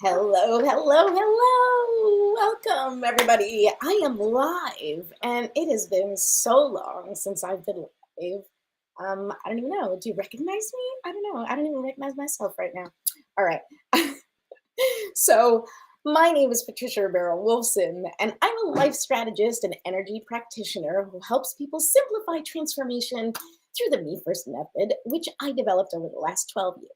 Hello, hello, hello. Welcome, everybody. I am live, and it has been so long since I've been live. I don't even know. Do you recognize me? I don't know. I don't even recognize myself right now. All right. So, my name is Patricia Romero Wilson, and I'm a life strategist and energy practitioner who helps people simplify transformation through the Me First method, which I developed over the last 12 years.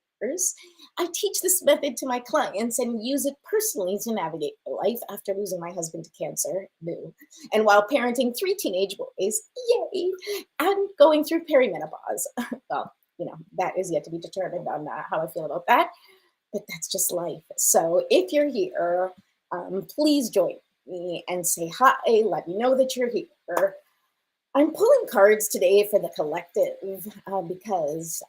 I teach this method to my clients and use it personally to navigate my life after losing my husband to cancer, boo, and while parenting three teenage boys, yay, and going through perimenopause. Well, that is yet to be determined on how I feel about that, but that's just life. So if you're here, please join me and say hi. Let me know that you're here. I'm pulling cards today for the collective because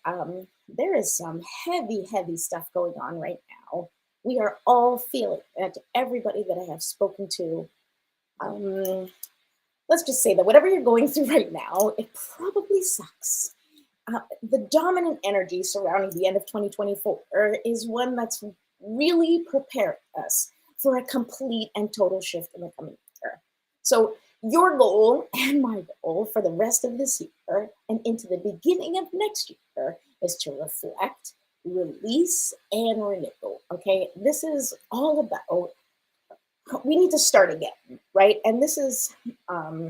there is some heavy, heavy stuff going on right now. We are all feeling it. Everybody that I have spoken to, um, let's just say that whatever you're going through right now, it probably sucks. The dominant energy surrounding the end of 2024 is one that's really preparing us for a complete and total shift in the coming year. So, your goal and my goal for the rest of this year and into the beginning of next year is to reflect, release, and renew. Okay, this is all about we need to start again, right? And this is you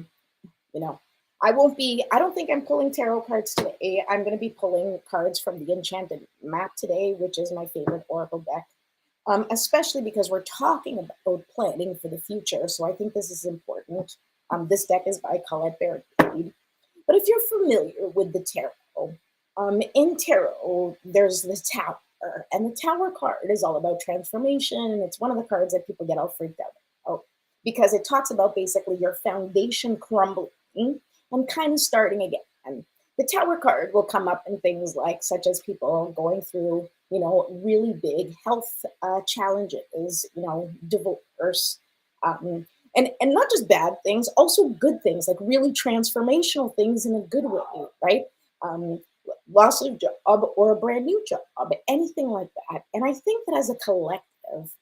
know, I don't think I'm pulling tarot cards today. I'm going to be pulling cards from the Enchanted Map today, which is my favorite oracle deck, especially because we're talking about planning for the future. So I think this is important. This deck is by Colette Baird. But if you're familiar with the tarot, in tarot, there's the Tower. And the Tower card is all about transformation. And it's one of the cards that people get all freaked out about because it talks about basically your foundation crumbling and kind of starting again. And the Tower card will come up in things like, such as people going through, really big health challenges, divorce, and not just bad things, also good things, like really transformational things in a good way, right? Um, Loss of job or a brand new job, anything like that. And I think that as a collective,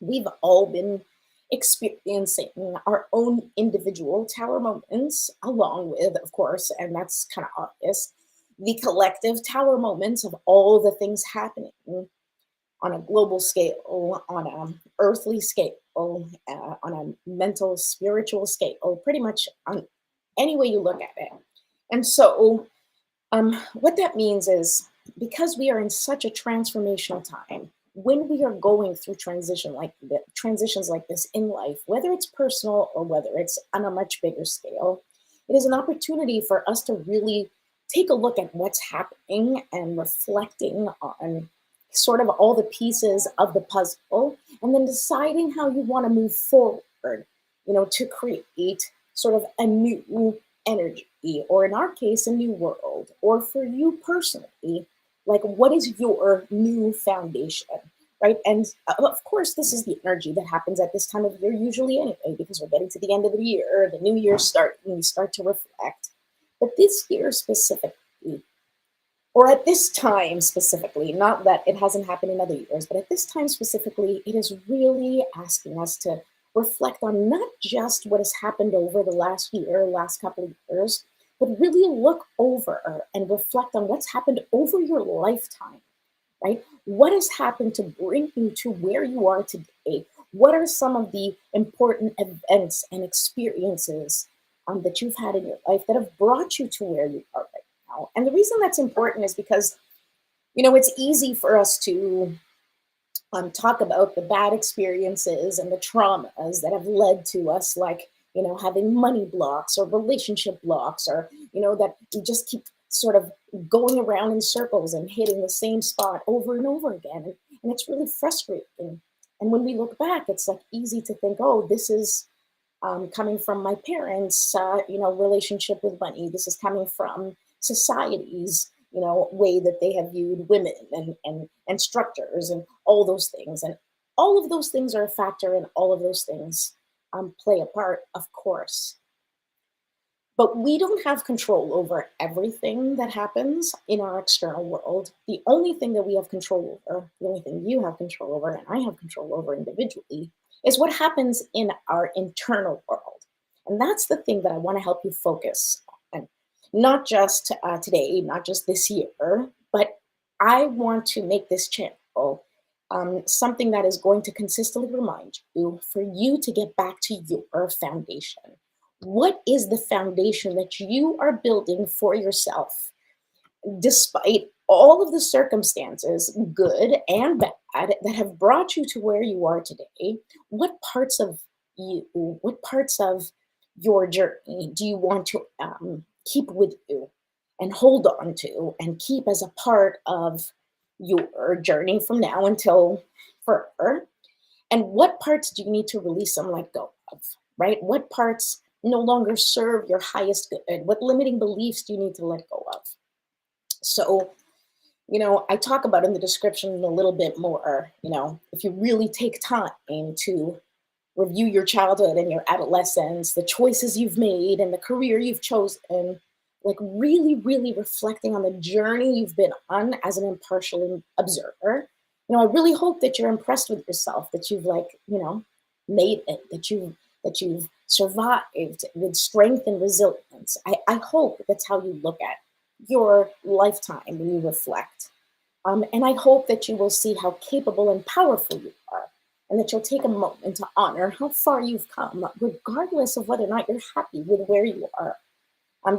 we've all been experiencing our own individual tower moments, along with, of course, and that's kind of obvious, the collective tower moments of all the things happening on a global scale, on an earthly scale, on a mental, spiritual scale, pretty much on any way you look at it. And so, what that means is because we are in such a transformational time, when we are going through transitions like this in life, whether it's personal or whether it's on a much bigger scale, it is an opportunity for us to really take a look at what's happening and reflecting on sort of all the pieces of the puzzle, and then deciding how you want to move forward, to create sort of a new energy, or in our case, a new world, or for you personally, like what is your new foundation, right? And of course, this is the energy that happens at this time of year, usually anyway, because we're getting to the end of the year, the new year starting, we start to reflect. But this year specifically, or at this time specifically, not that it hasn't happened in other years, but at this time specifically, it is really asking us to reflect on not just what has happened over the last year, last couple of years, but really look over and reflect on what's happened over your lifetime, right? What has happened to bring you to where you are today? What are some of the important events and experiences that you've had in your life that have brought you to where you are right now? And the reason that's important is because, it's easy for us to talk about the bad experiences and the traumas that have led to us, like, having money blocks or relationship blocks, or, that we just keep sort of going around in circles and hitting the same spot over and over again. And it's really frustrating. And when we look back, it's like easy to think, oh, this is coming from my parents, relationship with money. This is coming from society's, way that they have viewed women and structures and all those things. And all of those things are a factor, and all of those things play a part, of course. But we don't have control over everything that happens in our external world. The only thing that we have control over, the only thing you have control over, and I have control over individually, is what happens in our internal world. And that's the thing that I want to help you focus on. Not just today, not just this year, but I want to make this channel something that is going to consistently remind you for you to get back to your foundation. What is the foundation that you are building for yourself, despite all of the circumstances, good and bad, that have brought you to where you are today? What parts of you, what parts of your journey do you want to keep with you and hold on to and keep as a part of your journey from now until forever? And what parts do you need to release and let go of, right? What parts no longer serve your highest good? What limiting beliefs do you need to let go of? So, I talk about in the description a little bit more, if you really take time to review your childhood and your adolescence, the choices you've made and the career you've chosen, like really, really reflecting on the journey you've been on as an impartial observer. I really hope that you're impressed with yourself, that you've made it, that you've survived with strength and resilience. I hope that's how you look at your lifetime when you reflect. And I hope that you will see how capable and powerful you are, and that you'll take a moment to honor how far you've come, regardless of whether or not you're happy with where you are.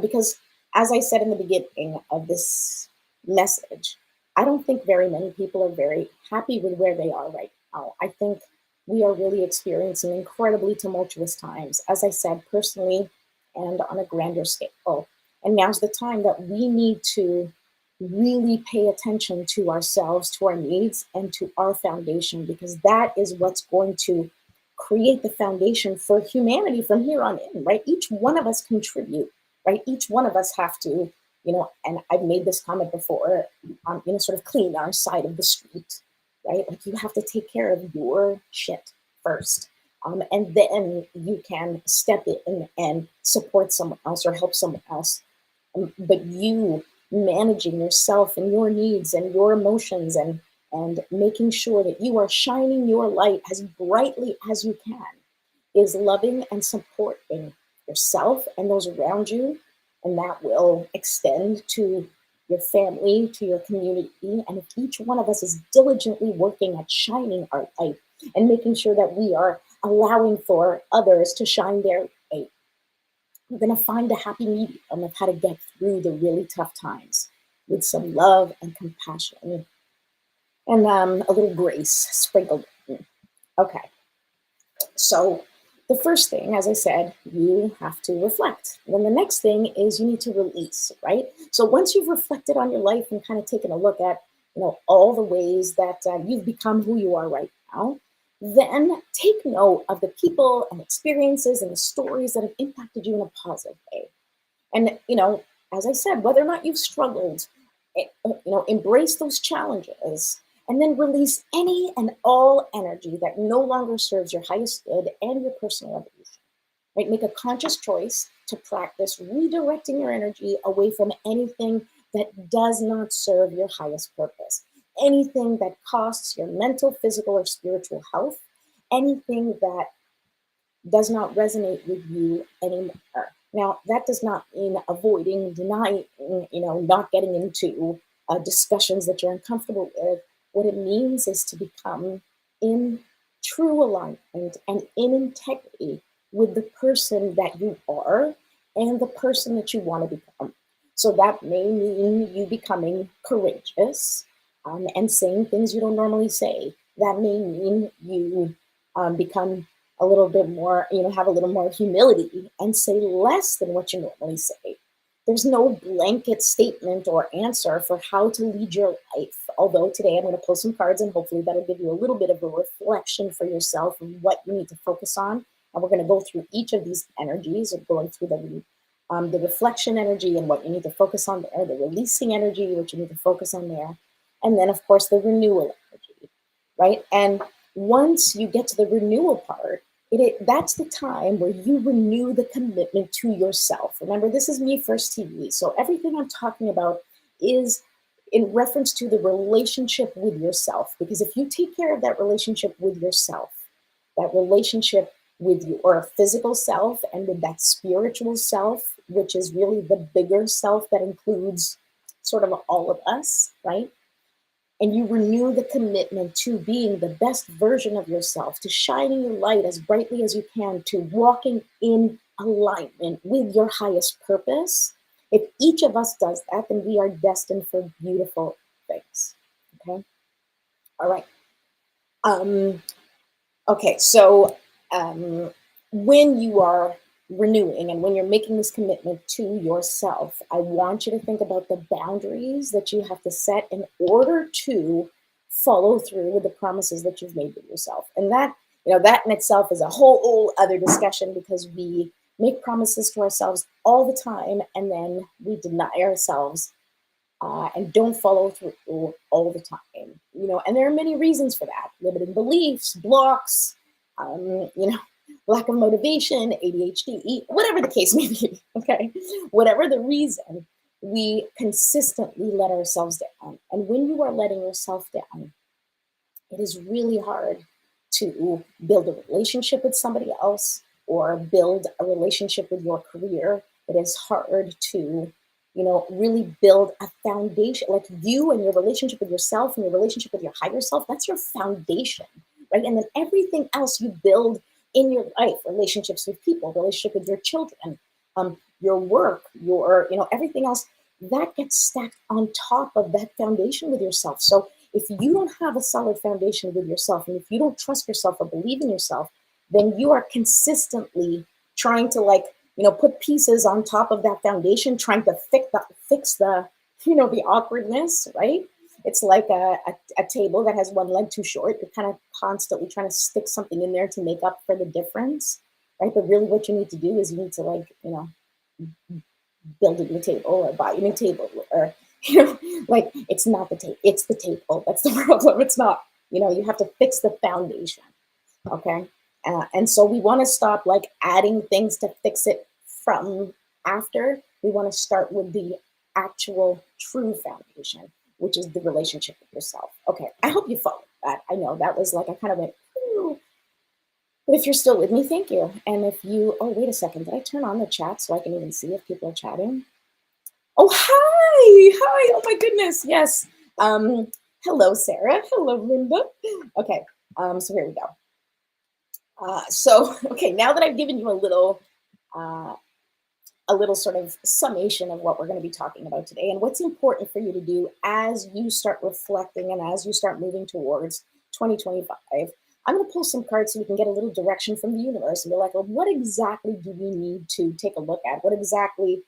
Because, as I said in the beginning of this message, I don't think very many people are very happy with where they are right now. I think we are really experiencing incredibly tumultuous times, as I said, personally and on a grander scale. And now's the time that we need to really pay attention to ourselves, to our needs, and to our foundation, because that is what's going to create the foundation for humanity from here on in, right? Each one of us contribute, right? Each one of us have to, and I've made this comment before, sort of clean our side of the street, right? Like you have to take care of your shit first. And then you can step in and support someone else or help someone else. But you managing yourself and your needs and your emotions and making sure that you are shining your light as brightly as you can is loving and supporting yourself and those around you. And that will extend to your family, to your community. And if each one of us is diligently working at shining our light and making sure that we are allowing for others to shine their light, we're going to find a happy medium of how to get through the really tough times with some love and compassion and a little grace sprinkled in. Okay, so the first thing, as I said, you have to reflect. And then the next thing is you need to release, right? So once you've reflected on your life and kind of taken a look at, all the ways that you've become who you are right now, then take note of the people and experiences and the stories that have impacted you in a positive way. And, as I said, whether or not you've struggled, embrace those challenges and then release any and all energy that no longer serves your highest good and your personal evolution. Right? Make a conscious choice to practice redirecting your energy away from anything that does not serve your highest purpose, anything that costs your mental, physical, or spiritual health, anything that does not resonate with you anymore. Now, that does not mean avoiding, denying, not getting into discussions that you're uncomfortable with. What it means is to become in true alignment and in integrity with the person that you are and the person that you want to become. So that may mean you becoming courageous and saying things you don't normally say. That may mean you become a little bit more, have a little more humility and say less than what you normally say. There's no blanket statement or answer for how to lead your life. Although today I'm going to pull some cards and hopefully that'll give you a little bit of a reflection for yourself of what you need to focus on. And we're going to go through each of these energies of going through the reflection energy and what you need to focus on there, the releasing energy, what you need to focus on there, and then of course the renewal energy, right? And once you get to the renewal part, that's the time where you renew the commitment to yourself. Remember, this is Me First TV. So everything I'm talking about is in reference to the relationship with yourself. Because if you take care of that relationship with yourself, that relationship with your physical self and with that spiritual self, which is really the bigger self that includes sort of all of us, right? And you renew the commitment to being the best version of yourself, to shining your light as brightly as you can, to walking in alignment with your highest purpose. If each of us does that, then we are destined for beautiful things. Okay. All right. Um, Okay, so um, when you are renewing and when you're making this commitment to yourself, I want you to think about the boundaries that you have to set in order to follow through with the promises that you've made with yourself. And that, that in itself is a whole other discussion because we make promises to ourselves all the time and then we deny ourselves and don't follow through all the time. And there are many reasons for that: limiting beliefs, blocks, lack of motivation, ADHD, whatever the case may be. Okay, whatever the reason, we consistently let ourselves down. And when you are letting yourself down, it is really hard to build a relationship with somebody else or build a relationship with your career. It is hard to, really build a foundation. Like you and your relationship with yourself and your relationship with your higher self, that's your foundation, right? And then everything else you build in your life, relationships with people, relationship with your children, your work, everything else, that gets stacked on top of that foundation with yourself. So if you don't have a solid foundation with yourself, and if you don't trust yourself or believe in yourself, then you are consistently trying to put pieces on top of that foundation, trying to fix the the awkwardness, right? It's like a table that has one leg too short. You're kind of constantly trying to stick something in there to make up for the difference, right? But really what you need to do is you need to build a new table or buy a new table or it's not the table, it's the table that's the problem. It's not, you have to fix the foundation. Okay. And so we want to stop adding things to fix it from after. We want to start with the actual true foundation, which is the relationship with yourself. Okay, I hope you followed that. I know that was I kind of went, ooh. But if you're still with me, thank you. And if you, oh, wait a second, did I turn on the chat so I can even see if people are chatting? Oh, hi, oh my goodness, yes. Hello, Sarah, hello, Linda. Okay, so here we go. Okay, now that I've given you uh, a little sort of summation of what we're going to be talking about today and what's important for you to do as you start reflecting and as you start moving towards 2025, I'm going to pull some cards so we can get a little direction from the universe and be like, well, what exactly do we need to take a look at? What exactly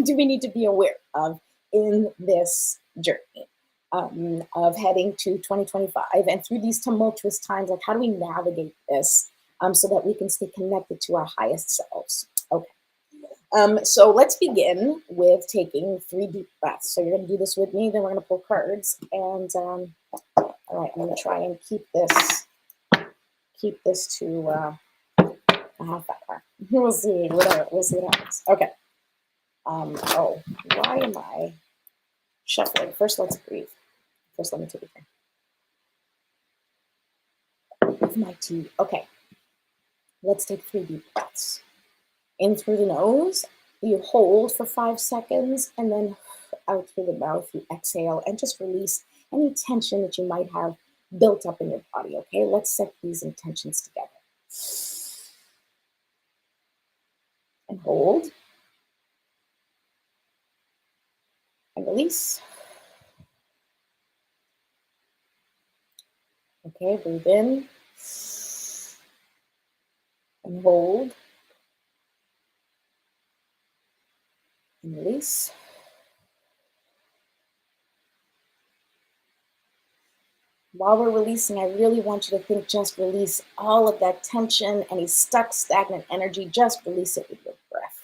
do we need to be aware of in this journey of heading to 2025 and through these tumultuous times? Like, how do we navigate this so that we can stay connected to our highest selves? Okay. So let's begin with taking 3 deep breaths. So you're going to do this with me, then we're going to pull cards. And all right, I'm going to try and keep this to a half hour. We'll see. Whatever. We'll see what happens. Okay. Oh, why am I shuffling? First, let's breathe. First, let me take a drink of my tea. Okay. Let's take 3 deep breaths. In through the nose, you hold for 5 seconds, and then out through the mouth, you exhale and just release any tension that you might have built up in your body. Okay, let's set these intentions together. And hold. And release. Okay, breathe in. And hold. And release. While we're releasing, I really want you to think, just release all of that tension, any stuck, stagnant energy, just release it with your breath.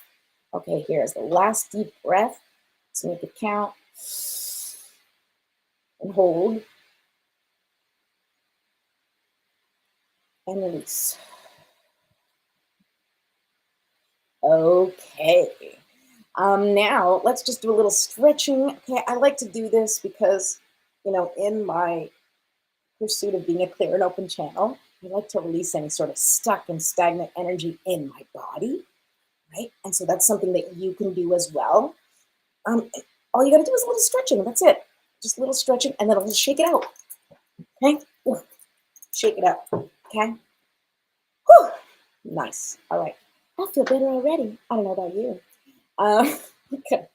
Okay, here's the last deep breath. Let's make it count. And hold. And release. Okay. Now let's just do a little stretching. Okay, I like to do this because, in my pursuit of being a clear and open channel, I like to release any sort of stuck and stagnant energy in my body, right? And so that's something that you can do as well. Um, all you got to do is a little stretching. That's it. Just a little stretching, and then I'll just shake it out. Okay, Ooh, shake it out. Okay. Whew. Nice. All right. I feel better already. I don't know about you. Uh, okay.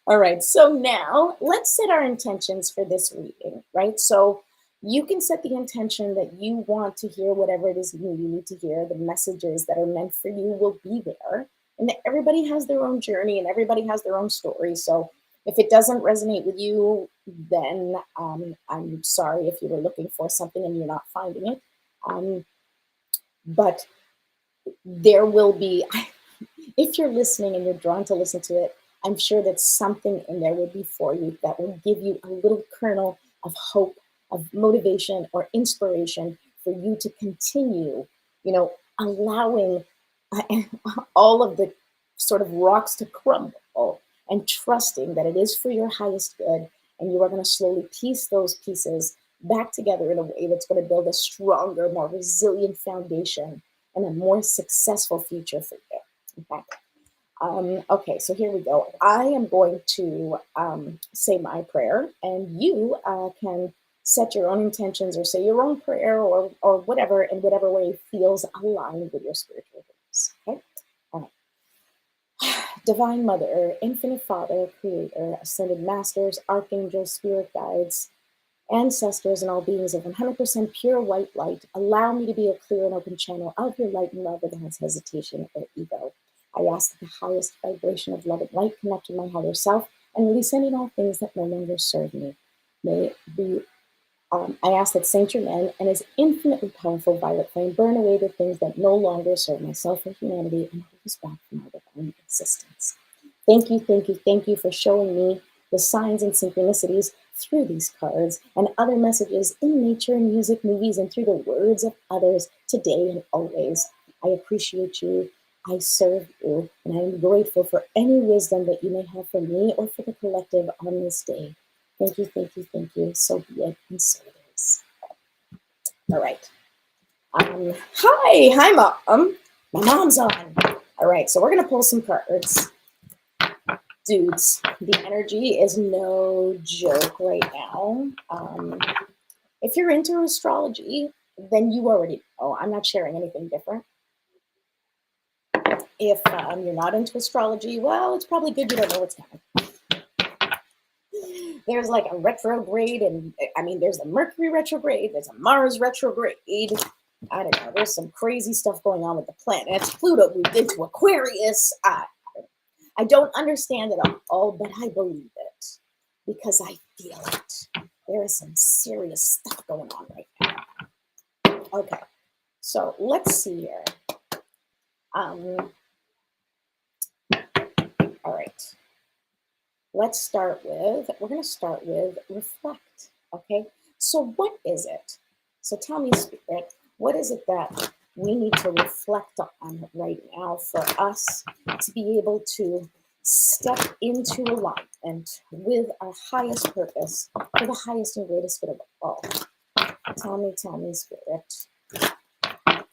All right. So now let's set our intentions for this reading, right? So you can set the intention that you want to hear whatever it is you need to hear. The messages that are meant for you will be there. And everybody has their own journey and everybody has their own story. So if it doesn't resonate with you, then I'm sorry if you were looking for something and you're not finding it. But there will be, if you're listening and you're drawn to listen to it, I'm sure that something in there will be for you that will give you a little kernel of hope, of motivation, or inspiration for you to continue, allowing all of the sort of rocks to crumble and trusting that it is for your highest good. And you are going to slowly piece those pieces back together in a way that's going to build a stronger, more resilient foundation and a more successful future for you. Okay. Okay, so here we go. I am going to say my prayer, and you can set your own intentions or say your own prayer or whatever in whatever way feels aligned with your spiritual beliefs. Okay? All right. Divine Mother, Infinite Father, Creator, Ascended Masters, Archangels, Spirit Guides, ancestors, and all beings of 100% pure white light, allow me to be a clear and open channel of your light and love without hesitation or ego. I ask that the highest vibration of love and light connect to my higher self and release any and all things that no longer serve me. May it be I ask that Saint Germain and his infinitely powerful violet flame burn away the things that no longer serve myself or humanity and hold us back from our divine existence. Thank you, thank you, thank you for showing me the signs and synchronicities through these cards and other messages in nature, music, movies, and through the words of others today and always. I appreciate you. I serve you, and I am grateful for any wisdom that you may have for me or for the collective on this day. Thank you, thank you, thank you. So be it, and so it is. All right. Hi, Mom. My mom's on. All right, so we're gonna pull some cards, dudes. The energy is no joke right now. If you're into astrology, then you already know. I'm not sharing anything different. If you're not into astrology, well, it's probably good you don't know what's coming. There's like a retrograde, and I mean, there's a Mercury retrograde, there's a Mars retrograde. I don't know. There's some crazy stuff going on with the planets. Pluto moved into Aquarius. I don't understand it all, but I believe it because I feel it. There is some serious stuff going on right now. Okay, so let's see here. All right. We're going to start with reflect. Okay, so what is it? So tell me, Spirit, what is it that we need to reflect on right now for us to be able to step into alignment with our highest purpose for the highest and greatest good of all? Tell me, Spirit,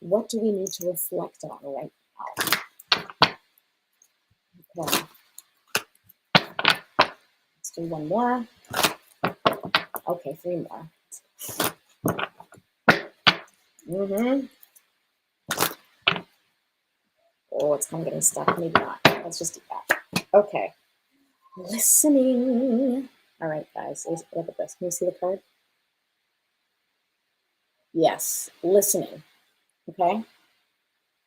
what do we need to reflect on right now? Okay. Let's do one more. Okay, three more. Oh, it's kind of getting stuck. Maybe not. Let's just do that. Okay. Listening. All right, guys. Look at this. Can you see the card? Yes. Listening. Okay.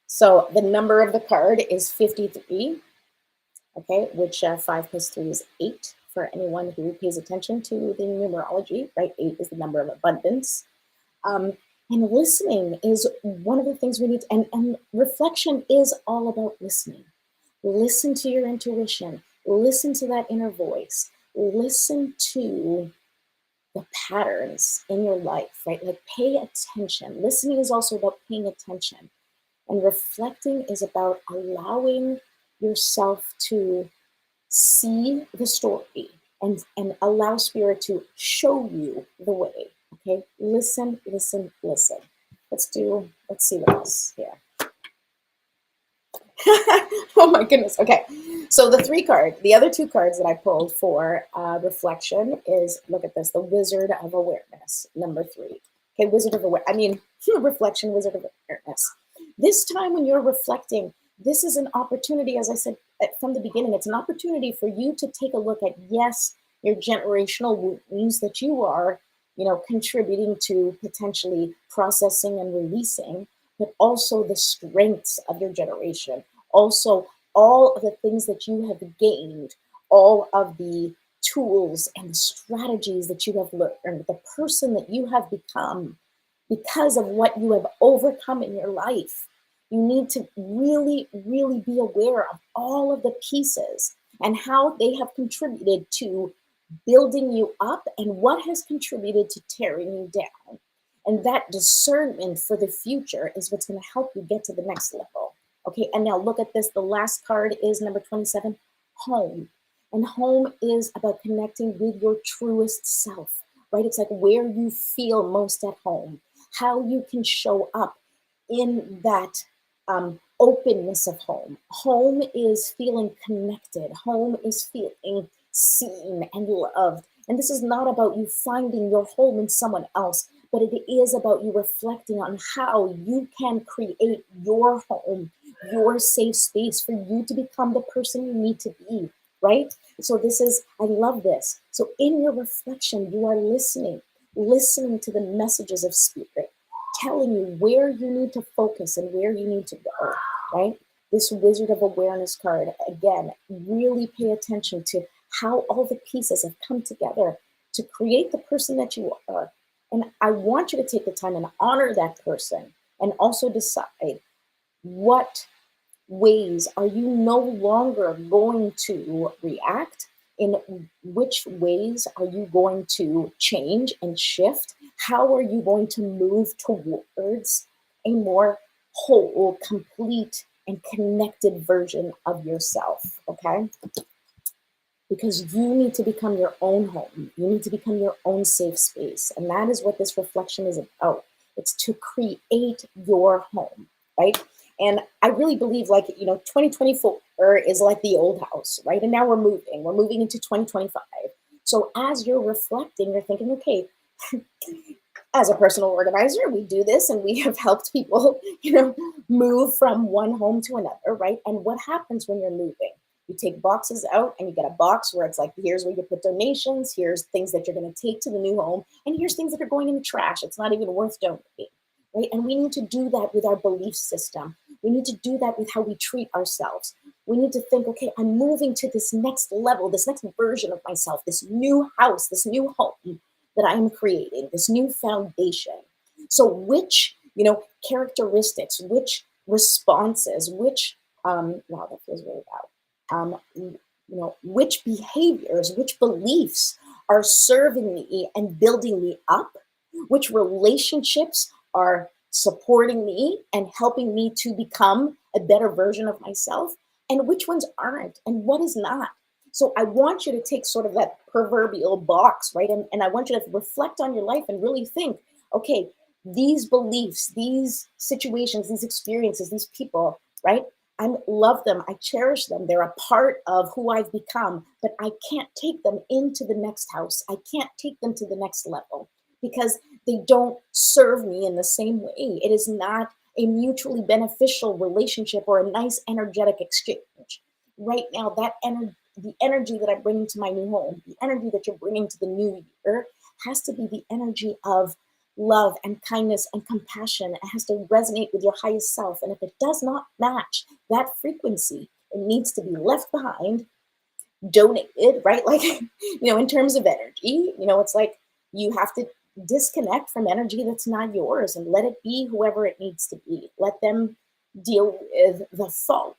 So the number of the card is 53. Okay, which 5 plus 3 is 8 for anyone who pays attention to the numerology, right? 8 is the number of abundance. And listening is one of the things we need, and reflection is all about listening. Listen to your intuition, listen to that inner voice, listen to the patterns in your life, right? Like pay attention. Listening is also about paying attention. And reflecting is about allowing yourself to see the story and allow spirit to show you the way. Okay, listen, listen, listen. Let's see what else here. Oh my goodness. Okay. So the other two cards that I pulled for reflection is, look at this, the Wizard of Awareness, number 3. Okay, reflection, Wizard of Awareness. This time when you're reflecting, this is an opportunity, as I said from the beginning, it's an opportunity for you to take a look at, yes, your generational wounds that you are, contributing to potentially processing and releasing, but also the strengths of your generation. Also, all of the things that you have gained, all of the tools and the strategies that you have learned, the person that you have become because of what you have overcome in your life. You need to really, really be aware of all of the pieces and how they have contributed to building you up and what has contributed to tearing you down. And that discernment for the future is what's going to help you get to the next level. Okay, and now look at this. The last card is number 27, home. And home is about connecting with your truest self, right? It's like where you feel most at home, how you can show up in that openness of home. Home is feeling connected. Home is feeling seen and loved. And this is not about you finding your home in someone else, but it is about you reflecting on how you can create your home, your safe space for you to become the person you need to be, right? So I love this. So in your reflection, you are listening to the messages of spirit, telling you where you need to focus and where you need to go, right? This Wizard of Awareness card, again, really pay attention to how all the pieces have come together to create the person that you are. And I want you to take the time and honor that person and also decide what ways are you no longer going to react, in which ways are you going to change and shift, how are you going to move towards a more whole, complete, and connected version of yourself. Okay, because you need to become your own home. You need to become your own safe space. And that is what this reflection is about. It's to create your home, right? And I really believe, 2024 is like the old house, right? And now we're moving into 2025. So as you're reflecting, you're thinking, okay, as a personal organizer, we do this and we have helped people, move from one home to another, right? And what happens when you're moving? You take boxes out and you get a box where it's like, here's where you put donations, here's things that you're going to take to the new home, and here's things that are going in the trash. It's not even worth donating, right? And we need to do that with our belief system. We need to do that with how we treat ourselves. We need to think, okay, I'm moving to this next level, this next version of myself, this new house, this new home that I'm creating, this new foundation. So which, characteristics, which responses, which, wow, that feels really loud. Which behaviors, which beliefs are serving me and building me up, which relationships are supporting me and helping me to become a better version of myself, and which ones aren't, and what is not. So I want you to take sort of that proverbial box, right? And I want you to reflect on your life and really think, okay, these beliefs, these situations, these experiences, these people, right? I love them. I cherish them. They're a part of who I've become, but I can't take them into the next house. I can't take them to the next level because they don't serve me in the same way. It is not a mutually beneficial relationship or a nice energetic exchange. Right now, the energy that I'm bringing to my new home, the energy that you're bringing to the new year has to be the energy of love and kindness and compassion. It has to resonate with your highest self. And if it does not match that frequency, it needs to be left behind, donated, right? Like, in terms of energy, it's like you have to disconnect from energy that's not yours and let it be whoever it needs to be. Let them deal with the fallout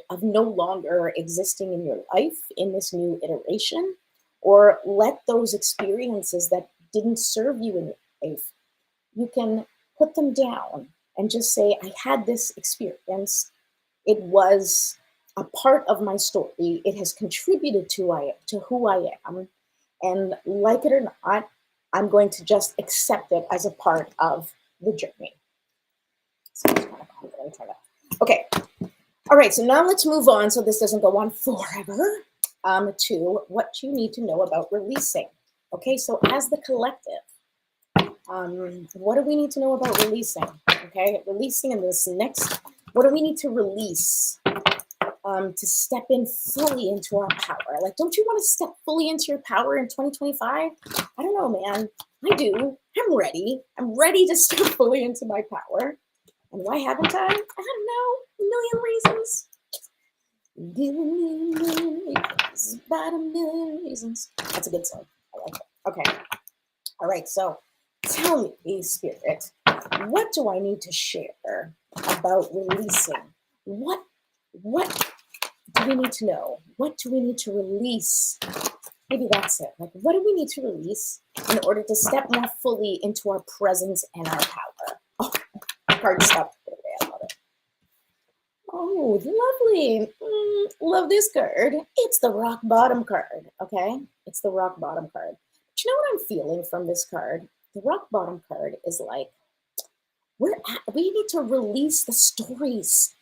of no longer existing in your life in this new iteration, or let those experiences that didn't serve you in your life, you can put them down and just say, I had this experience. It was a part of my story. It has contributed to who I am. And like it or not, I'm going to just accept it as a part of the journey. So I'm just kind of going to turn that. Okay. All right. So now let's move on so this doesn't go on forever to what you need to know about releasing. Okay. So as the collective, what do we need to know about releasing? Okay. Releasing in this next, what do we need to release? To step in fully into our power. Like, don't you want to step fully into your power in 2025? I don't know, man. I do. I'm ready. I'm ready to step fully into my power. And why haven't I? I don't know. A million reasons. About a million reasons. That's a good song. I like it. Okay. All right. So tell me, Spirit, what do I need to share about releasing? What do we need to know? What do we need to release? Maybe that's it. Like, what do we need to release in order to step more fully into our presence and our power? Oh, card stopped. I love it. Oh, lovely. Love this card. It's the rock bottom card. Okay, it's the rock bottom card. But you know what I'm feeling from this card? The rock bottom card is like, we need to release the stories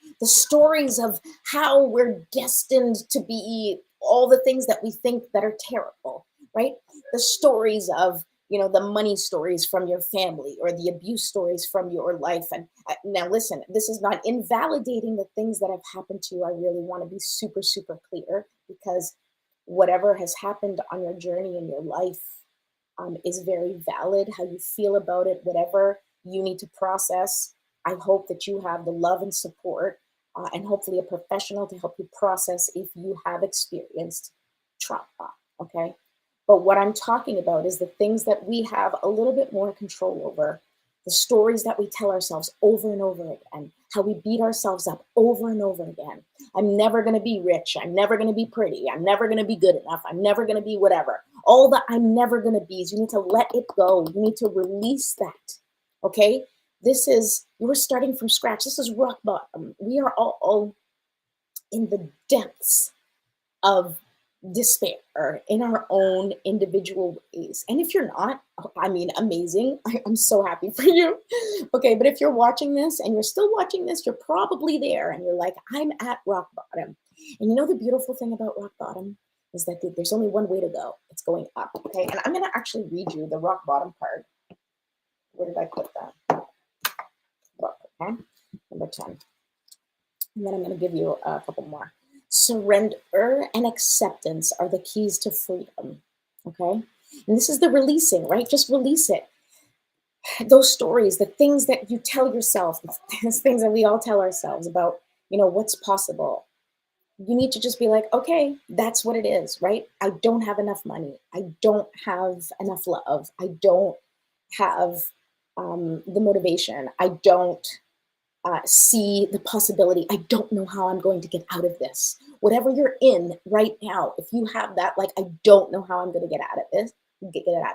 of how we're destined to be all the things that we think that are terrible, right? The stories of, the money stories from your family or the abuse stories from your life. And now listen, this is not invalidating the things that have happened to you. I really want to be super, super clear, because whatever has happened on your journey in your life is very valid. How you feel about it, whatever you need to process. I hope that you have the love and support and hopefully a professional to help you process if you have experienced trauma. Okay. But what I'm talking about is the things that we have a little bit more control over, the stories that we tell ourselves over and over again, how we beat ourselves up over and over again. I'm never going to be rich. I'm never going to be pretty. I'm never going to be good enough. I'm never going to be whatever. All that I'm never going to be is, you need to let it go. You need to release that. Okay? You were starting from scratch. This is rock bottom. We are all in the depths of despair in our own individual ways. And if you're not, I mean, amazing. I'm so happy for you. Okay, but if you're watching this and you're still watching this, you're probably there and you're like, I'm at rock bottom. And you know the beautiful thing about rock bottom is that there's only one way to go. It's going up. Okay, and I'm going to actually read you the rock bottom card. Where did I put that? Okay, number 10. And then I'm going to give you a couple more. Surrender and acceptance are the keys to freedom. Okay. And this is the releasing, right? Just release it. Those stories, the things that you tell yourself, those things that we all tell ourselves about, what's possible. You need to just be like, okay, that's what it is, right? I don't have enough money. I don't have enough love. I don't have the motivation. I don't see the possibility. I don't know how I'm going to get out of this. Whatever you're in right now, if you have that, like, I don't know how I'm going to get out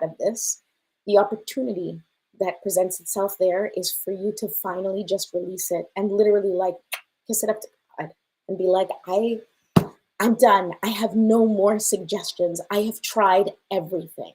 of this, the opportunity that presents itself there is for you to finally just release it and literally like kiss it up to God and be like, I'm done. I have no more suggestions. I have tried everything.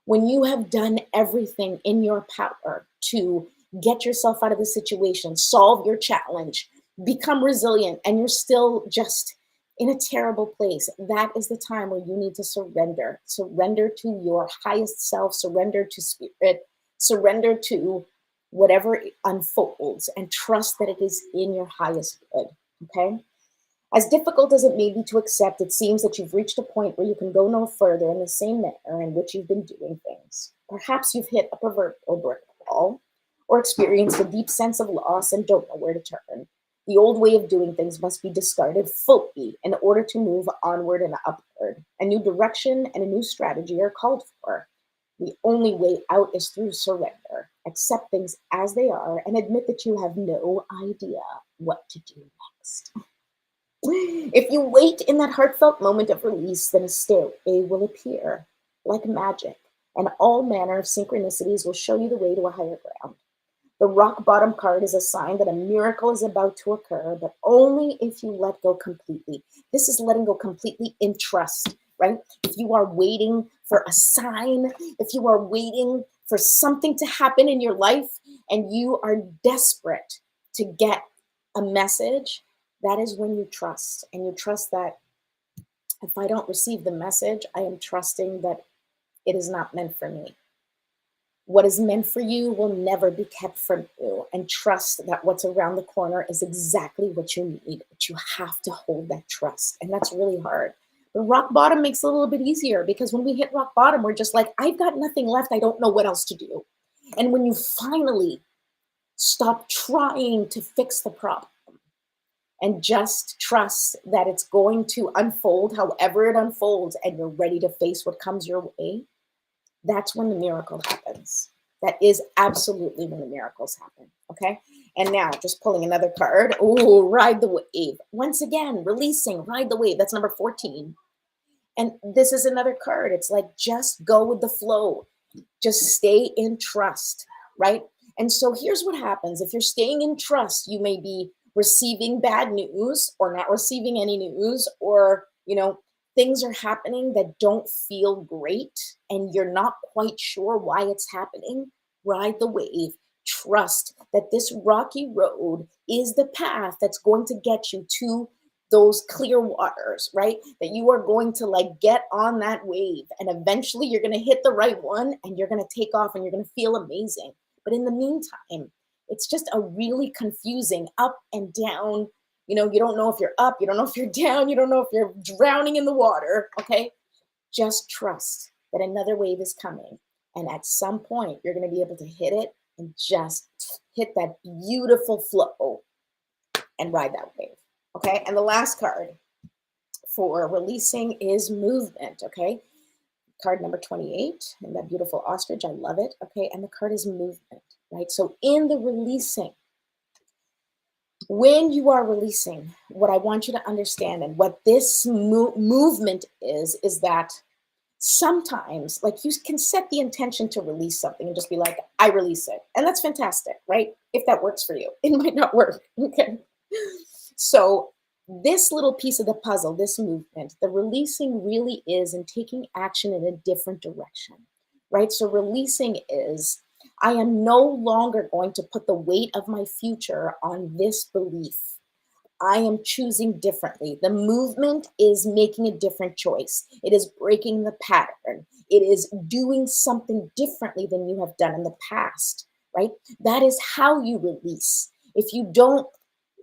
When you have done everything in your power to get yourself out of the situation, solve your challenge, become resilient, and you're still just in a terrible place, that is the time where you need to surrender. Surrender to your highest self, surrender to spirit, surrender to whatever unfolds, and trust that it is in your highest good. Okay? As difficult as it may be to accept, it seems that you've reached a point where you can go no further in the same manner in which you've been doing things. Perhaps you've hit a proverbial brick wall or experienced a deep sense of loss and don't know where to turn. The old way of doing things must be discarded fully in order to move onward and upward. A new direction and a new strategy are called for. The only way out is through surrender. Accept things as they are and admit that you have no idea what to do next. If you wait in that heartfelt moment of release, then a stairway will appear like magic, and all manner of synchronicities will show you the way to a higher ground. The rock bottom card is a sign that a miracle is about to occur, but only if you let go completely. This is letting go completely in trust, right? If you are waiting for a sign, if you are waiting for something to happen in your life and you are desperate to get a message, that is when you trust. And you trust that if I don't receive the message, I am trusting that it is not meant for me. What is meant for you will never be kept from you. And trust that what's around the corner is exactly what you need. But you have to hold that trust. And that's really hard. The rock bottom makes it a little bit easier because when we hit rock bottom, we're just like, I've got nothing left. I don't know what else to do. And when you finally stop trying to fix the problem and just trust that it's going to unfold however it unfolds and you're ready to face what comes your way, that's when the miracle happens. That is absolutely when the miracles happen. Okay. And now just pulling another card. Oh, ride the wave. Once again, releasing, ride the wave. That's number 14. And this is another card. It's like, just go with the flow. Just stay in trust. Right. And so here's what happens. If you're staying in trust, you may be receiving bad news or not receiving any news, or, things are happening that don't feel great and you're not quite sure why it's happening. Ride the wave. Trust that this rocky road is the path that's going to get you to those clear waters, right? That you are going to like get on that wave and eventually you're going to hit the right one and you're going to take off and you're going to feel amazing. But in the meantime, it's just a really confusing up and down. You don't know if you're up, you don't know if you're down, you don't know if you're drowning in the water, okay? Just trust that another wave is coming. And at some point, you're going to be able to hit it and just hit that beautiful flow and ride that wave, okay? And the last card for releasing is movement, okay? Card number 28, and that beautiful ostrich, I love it, okay? And the card is movement, right? So in the releasing, when you are releasing, what I want you to understand and what this movement is that sometimes, like, you can set the intention to release something and just be like, I release it. And that's fantastic, right? If that works for you. It might not work, okay? So this little piece of the puzzle, this movement, the releasing really is in taking action in a different direction, right? So releasing is, I am no longer going to put the weight of my future on this belief. I am choosing differently. The movement is making a different choice. It is breaking the pattern. It is doing something differently than you have done in the past, right? That is how you release. If you don't,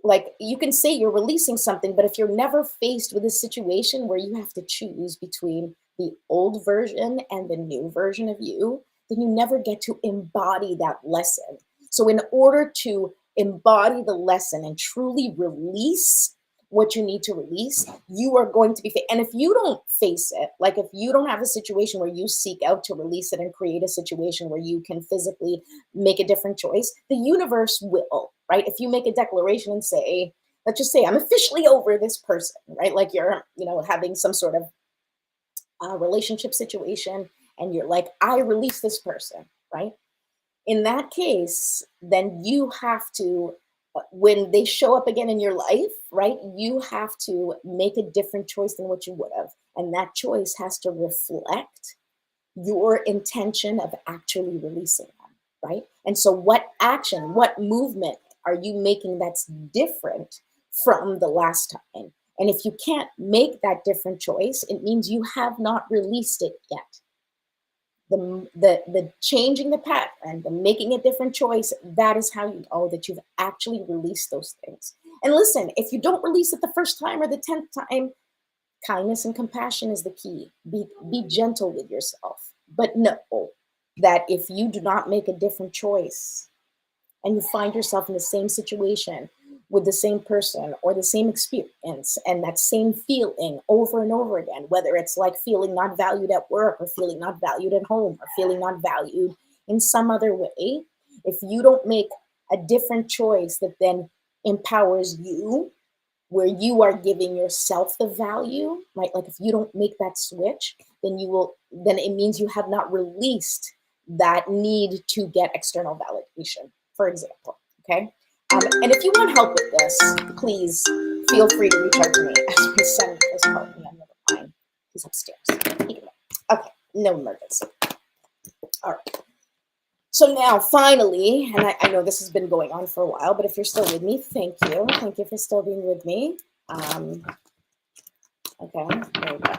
like, you can say you're releasing something, but if you're never faced with a situation where you have to choose between the old version and the new version of you, then you never get to embody that lesson. So in order to embody the lesson and truly release what you need to release, you are going to be, and if you don't face it, like if you don't have a situation where you seek out to release it and create a situation where you can physically make a different choice, the universe will, right? If you make a declaration and say, let's just say, I'm officially over this person, right? Like you're, having some sort of relationship situation and you're like, I release this person, right? In that case, then you have to, when they show up again in your life, right, you have to make a different choice than what you would have. And that choice has to reflect your intention of actually releasing them, right? And so what action, what movement are you making that's different from the last time? And if you can't make that different choice, it means you have not released it yet. The changing the pattern, the making a different choice, that is how you know that you've actually released those things. And listen, if you don't release it the first time or the 10th time, kindness and compassion is the key. Be gentle with yourself. But know that if you do not make a different choice and you find yourself in the same situation with the same person or the same experience and that same feeling over and over again, whether it's like feeling not valued at work or feeling not valued at home or feeling not valued in some other way, if you don't make a different choice that then empowers you, where you are giving yourself the value, right? Like if you don't make that switch, then then it means you have not released that need to get external validation. for example, okay? And if you want help with this, please feel free to reach out to me. As my son is calling me on the other line. He's upstairs. Okay, no emergency. All right. So now, finally, and I know this has been going on for a while, but if you're still with me, thank you. Thank you for still being with me. Okay, there we go.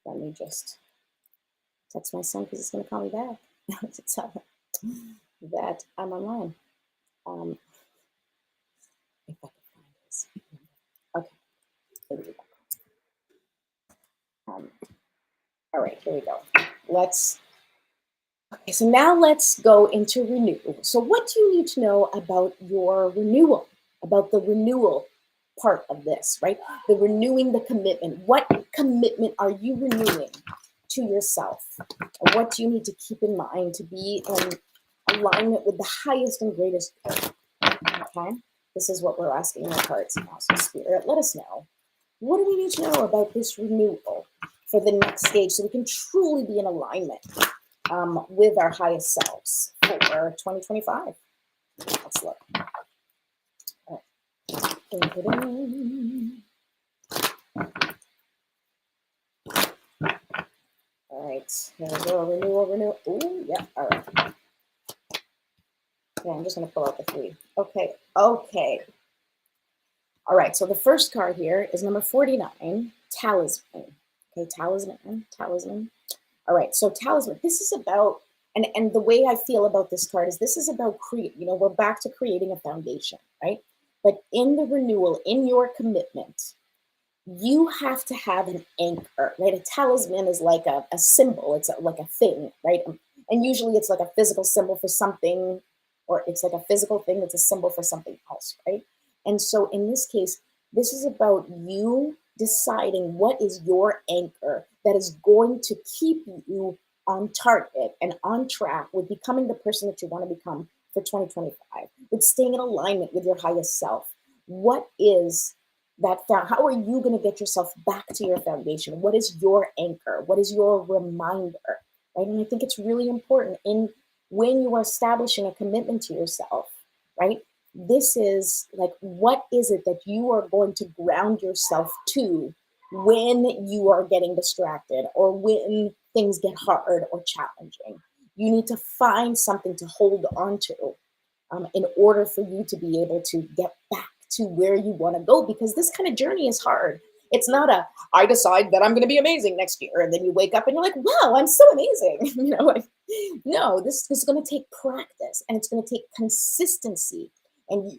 Let me just text my son because he's going to call me back to tell him that I'm online. If I can find this. Okay, here we go. All right, here we go. Okay, so now let's go into renewal. So what do you need to know about your renewal, about the renewal part of this, right? The renewing the commitment. What commitment are you renewing to yourself? And what do you need to keep in mind to be in alignment with the highest and greatest good? Okay, this is what we're asking in our hearts now. So Spirit, let us know. What do we need to know about this renewal for the next stage so we can truly be in alignment with our highest selves for 2025? Let's look. All right, here we go. Renewal. Oh, yeah. All right. Okay, I'm just going to pull out the 3. Okay. All right, so the first card here is number 49, Talisman. Okay, Talisman. All right, so Talisman, this is about, and the way I feel about this card is this is about we're back to creating a foundation, right? But in the renewal, in your commitment, you have to have an anchor, right? A talisman is like a symbol. It's like a thing, right? And usually it's like a physical symbol for something, or it's like a physical thing that's a symbol for something else, right? And so in this case, this is about you deciding what is your anchor that is going to keep you on target and on track with becoming the person that you want to become for 2025, with staying in alignment with your highest self. What is that? How are you going to get yourself back to your foundation? What is your anchor? What is your reminder? Right? And I think it's really important when you are establishing a commitment to yourself, right? This is like, what is it that you are going to ground yourself to when you are getting distracted or when things get hard or challenging? You need to find something to hold on to in order for you to be able to get back to where you want to go, because this kind of journey is hard. It's not I decide that I'm going to be amazing next year, and then you wake up and you're like, wow, I'm so amazing. No, this is going to take practice, and it's going to take consistency. And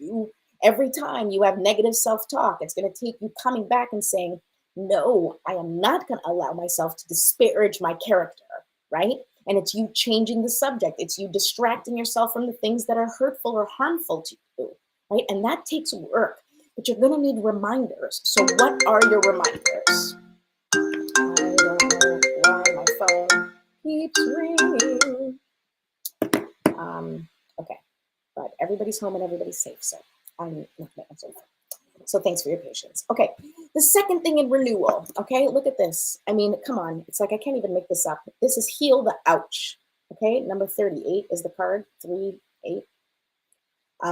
every time you have negative self-talk, it's going to take you coming back and saying, no, I am not going to allow myself to disparage my character, right? And it's you changing the subject. It's you distracting yourself from the things that are hurtful or harmful to you, right? And that takes work, but you're going to need reminders. So what are your reminders? I don't know why my phone keeps ringing. Okay, but everybody's home and everybody's safe, so I'm not going to answer that. So thanks for your patience. Okay, the second thing in renewal, okay, look at this. I mean, come on, it's like I can't even make this up. This is heal the ouch, okay? Number 38 is the card, 3, 8.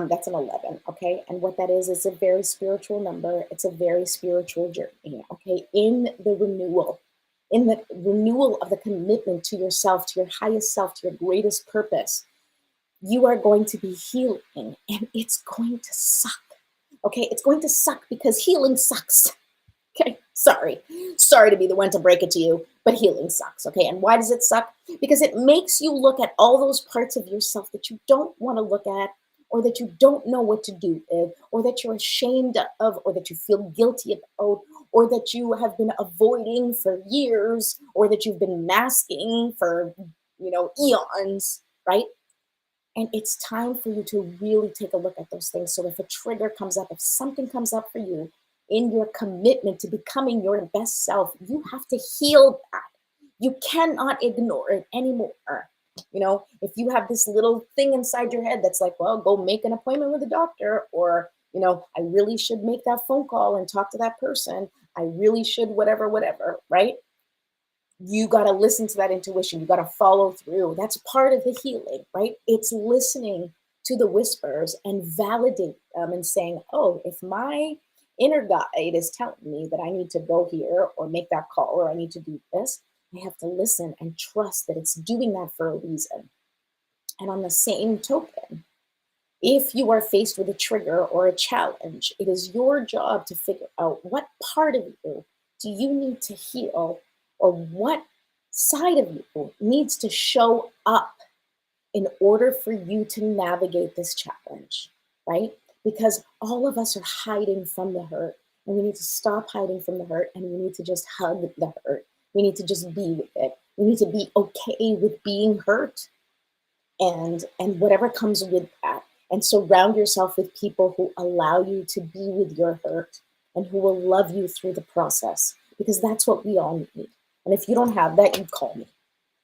That's an 11, okay? And what that is a very spiritual number. It's a very spiritual journey, okay? In the renewal of the commitment to yourself, to your highest self, to your greatest purpose, you are going to be healing, and it's going to suck. Okay, it's going to suck because healing sucks. Okay, sorry to be the one to break it to you, but healing sucks. Okay, and why does it suck? Because it makes you look at all those parts of yourself that you don't want to look at, or that you don't know what to do with, or that you're ashamed of, or that you feel guilty about, or that you have been avoiding for years, or that you've been masking for, eons, right? And it's time for you to really take a look at those things. So if a trigger comes up, if something comes up for you in your commitment to becoming your best self, you have to heal that. You cannot ignore it anymore. If you have this little thing inside your head that's like, well, go make an appointment with a doctor, or, I really should make that phone call and talk to that person. I really should, whatever, right? You got to listen to that intuition. You got to follow through. That's part of the healing, right? It's listening to the whispers and validate them and saying, oh, if my inner guide is telling me that I need to go here or make that call or I need to do this, I have to listen and trust that it's doing that for a reason. And on the same token, if you are faced with a trigger or a challenge, it is your job to figure out what part of you do you need to heal, or what side of you needs to show up in order for you to navigate this challenge, right? Because all of us are hiding from the hurt, and we need to stop hiding from the hurt, and we need to just hug the hurt. We need to just be with it. We need to be okay with being hurt and whatever comes with that, and surround yourself with people who allow you to be with your hurt and who will love you through the process, because that's what we all need. And if you don't have that, you call me.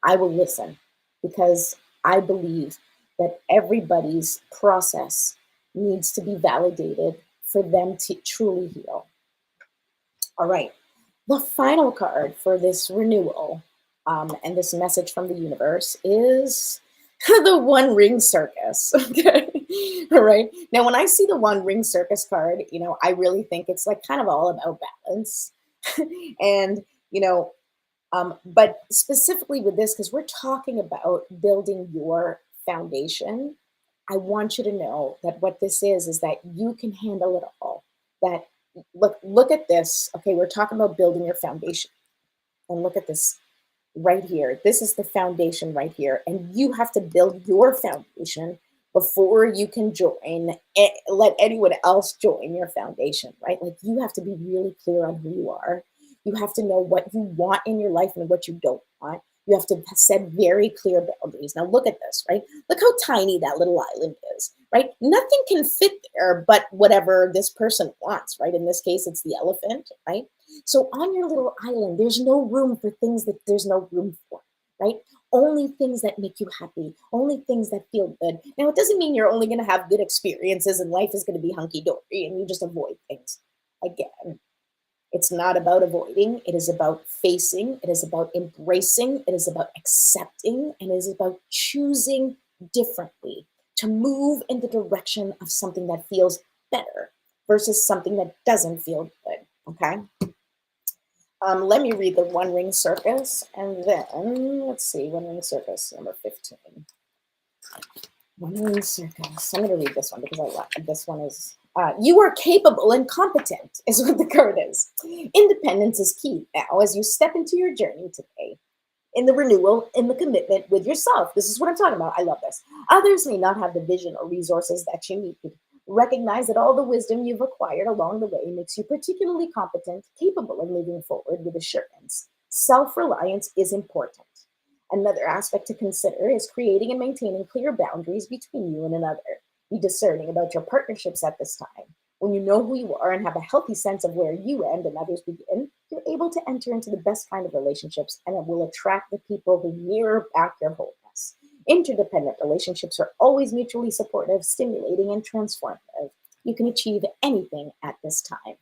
I will listen, because I believe that everybody's process needs to be validated for them to truly heal. All right. The final card for this renewal, and this message from the universe, is the One Ring Circus. Okay. All right. Now, when I see the One Ring Circus card, I really think it's like kind of all about balance. And, but specifically with this, because we're talking about building your foundation, I want you to know that what this is that you can handle it all. That look at this. Okay, we're talking about building your foundation. And look at this right here. This is the foundation right here. And you have to build your foundation before you can let anyone else join your foundation, right? Like, you have to be really clear on who you are. You have to know what you want in your life and what you don't want. You have to set very clear boundaries. Now, look at this, right? Look how tiny that little island is, right? Nothing can fit there but whatever this person wants, right? In this case, it's the elephant, right? So on your little island, there's no room for things that there's no room for, right? Only things that make you happy, only things that feel good. Now, it doesn't mean you're only going to have good experiences and life is going to be hunky-dory and you just avoid things. Again, it's not about avoiding. It is about facing. It is about embracing. It is about accepting. And it is about choosing differently to move in the direction of something that feels better versus something that doesn't feel good. Okay. Let me read the One Ring Circus, and then let's see, One Ring Circus number 15. One Ring Circus. I'm going to read this one because I love this one. Is you are capable and competent, is what the card is. Independence is key now as you step into your journey today. In the renewal, in the commitment with yourself. This is what I'm talking about. I love this. Others may not have the vision or resources that you need. Recognize that all the wisdom you've acquired along the way makes you particularly competent, capable of moving forward with assurance. Self-reliance is important. Another aspect to consider is creating and maintaining clear boundaries between you and another. Be discerning about your partnerships at this time. When you know who you are and have a healthy sense of where you end and others begin, you're able to enter into the best kind of relationships, and it will attract the people who mirror back your wholeness. Interdependent relationships are always mutually supportive, stimulating, and transformative. You can achieve anything at this time.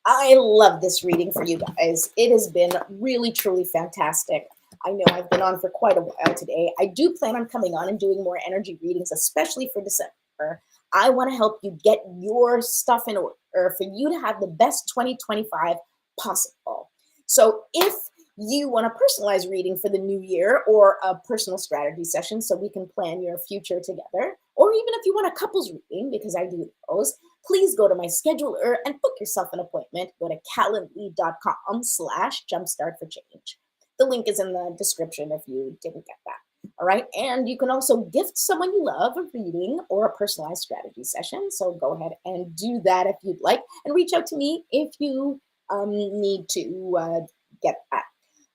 I love this reading for you guys. It has been really, truly fantastic. I know I've been on for quite a while today. I do plan on coming on and doing more energy readings, especially for December. I want to help you get your stuff in order for you to have the best 2025 possible. So if you want a personalized reading for the new year, or a personal strategy session so we can plan your future together, or even if you want a couples reading, because I do those, please go to my scheduler and book yourself an appointment. Go to calendly.com/jumpstart for change. The link is in the description if you didn't get that. All right. And you can also gift someone you love a reading or a personalized strategy session. So go ahead and do that if you'd like, and reach out to me if you need to get that.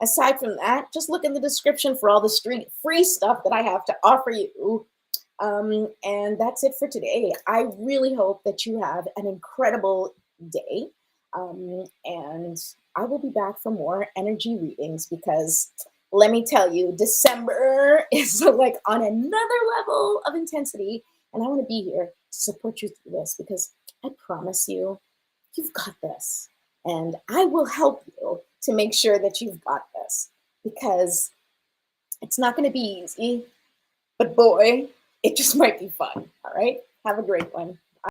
Aside from that, just look in the description for all the free stuff that I have to offer you. And that's it for today. I really hope that you have an incredible day. And I will be back for more energy readings, because let me tell you, December is like on another level of intensity. And I want to be here to support you through this, because I promise you, you've got this. And I will help you to make sure that you've got this, because it's not going to be easy, but boy, It just might be fun. All right. Have a great one.